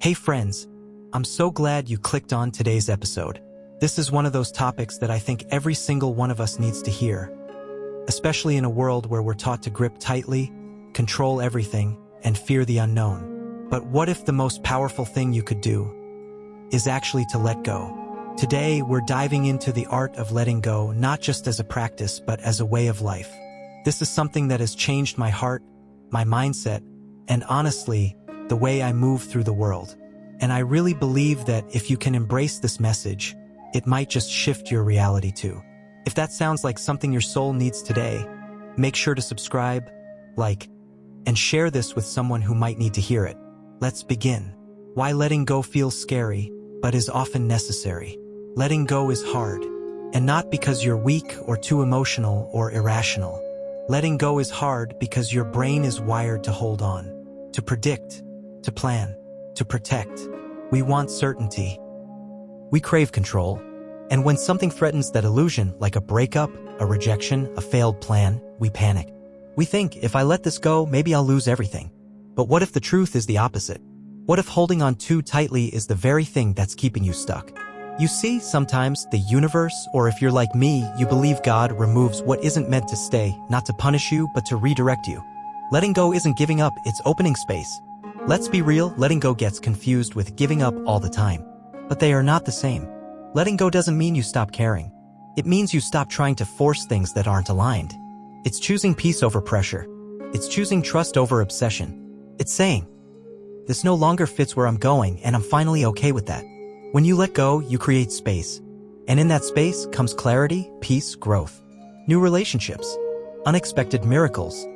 Hey friends, I'm so glad you clicked on today's episode. This is one of those topics that I think every single one of us needs to hear, especially in a world where we're taught to grip tightly, control everything, and fear the unknown. But what if the most powerful thing you could do is actually to let go? Today, we're diving into the art of letting go, not just as a practice, but as a way of life. This is something that has changed my heart, my mindset, and honestly, the way I move through the world. And I really believe that if you can embrace this message, it might just shift your reality too. If that sounds like something your soul needs today, make sure to subscribe, like, and share this with someone who might need to hear it. Let's begin. Why letting go feels scary, but is often necessary. Letting go is hard, and not because you're weak or too emotional or irrational. Letting go is hard because your brain is wired to hold on, to predict, to plan, to protect. We want certainty. We crave control. And when something threatens that illusion, like a breakup, a rejection, a failed plan, we panic. We think, if I let this go, maybe I'll lose everything. But what if the truth is the opposite? What if holding on too tightly is the very thing that's keeping you stuck? You see, sometimes the universe, or if you're like me, you believe God removes what isn't meant to stay, not to punish you, but to redirect you. Letting go isn't giving up, it's opening space. Let's be real, letting go gets confused with giving up all the time. But they are not the same. Letting go doesn't mean you stop caring. It means you stop trying to force things that aren't aligned. It's choosing peace over pressure. It's choosing trust over obsession. It's saying, this no longer fits where I'm going, and I'm finally okay with that. When you let go, you create space. And in that space comes clarity, peace, growth, new relationships, unexpected miracles.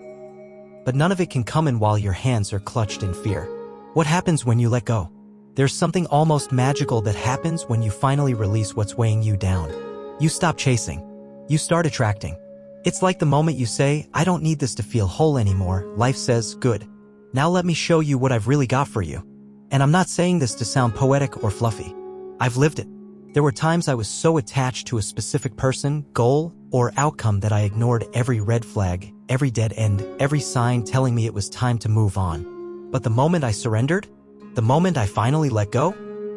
But none of it can come in while your hands are clutched in fear. What happens when you let go? There's something almost magical that happens when you finally release what's weighing you down. You stop chasing. You start attracting. It's like the moment you say, I don't need this to feel whole anymore. Life says, good. Now let me show you what I've really got for you. And I'm not saying this to sound poetic or fluffy. I've lived it. There were times I was so attached to a specific person, goal, or outcome that I ignored every red flag, every dead end, every sign telling me it was time to move on. But the moment I surrendered, the moment I finally let go,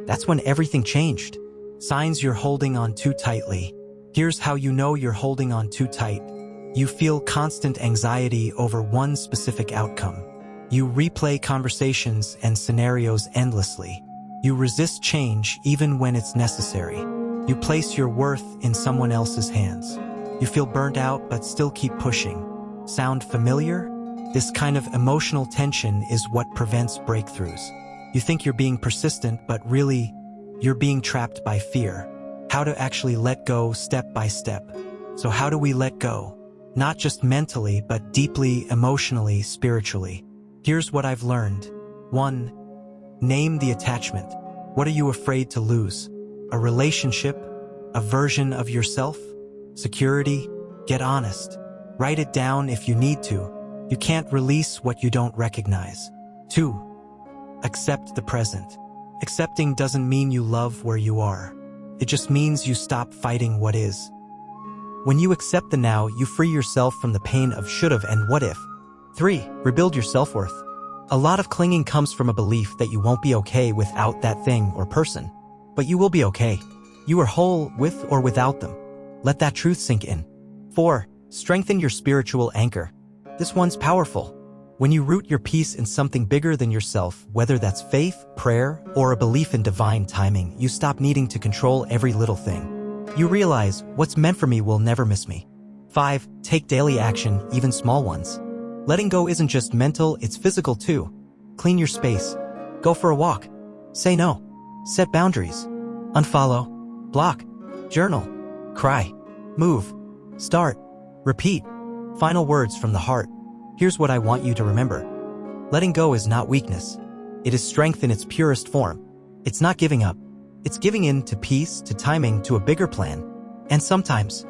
that's when everything changed. Signs you're holding on too tightly. Here's how you know you're holding on too tight. You feel constant anxiety over one specific outcome. You replay conversations and scenarios endlessly. You resist change even when it's necessary. You place your worth in someone else's hands. You feel burnt out but still keep pushing. Sound familiar? This kind of emotional tension is what prevents breakthroughs. You think you're being persistent, but really, you're being trapped by fear. How to actually let go step by step. So how do we let go? Not just mentally, but deeply, emotionally, spiritually. Here's what I've learned. 1. Name the attachment. What are you afraid to lose? A relationship? A version of yourself? Security? Get honest. Write it down if you need to. You can't release what you don't recognize. 2. Accept the present. Accepting doesn't mean you love where you are. It just means you stop fighting what is. When you accept the now, you free yourself from the pain of should've and what if. 3. Rebuild your self-worth. A lot of clinging comes from a belief that you won't be okay without that thing or person. But you will be okay. You are whole with or without them. Let that truth sink in. 4. Strengthen your spiritual anchor. This one's powerful. When you root your peace in something bigger than yourself, whether that's faith, prayer, or a belief in divine timing, you stop needing to control every little thing. You realize, what's meant for me will never miss me. 5. Take daily action, even small ones. Letting go isn't just mental, it's physical too. Clean your space. Go for a walk. Say no. Set boundaries. Unfollow. Block. Journal. Cry. Move. Start. Repeat. Final words from the heart. Here's what I want you to remember. Letting go is not weakness. It is strength in its purest form. It's not giving up. It's giving in to peace, to timing, to a bigger plan. And sometimes,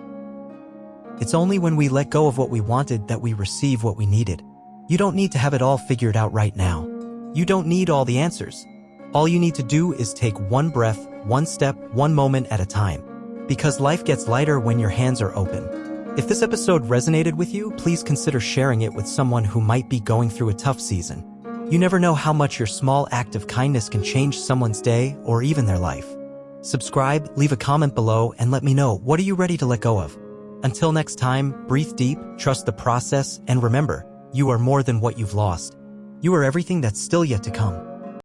it's only when we let go of what we wanted that we receive what we needed. You don't need to have it all figured out right now. You don't need all the answers. All you need to do is take one breath, one step, one moment at a time. Because life gets lighter when your hands are open. If this episode resonated with you, please consider sharing it with someone who might be going through a tough season. You never know how much your small act of kindness can change someone's day or even their life. Subscribe, leave a comment below, and let me know, what are you ready to let go of? Until next time, breathe deep, trust the process, and remember, you are more than what you've lost. You are everything that's still yet to come.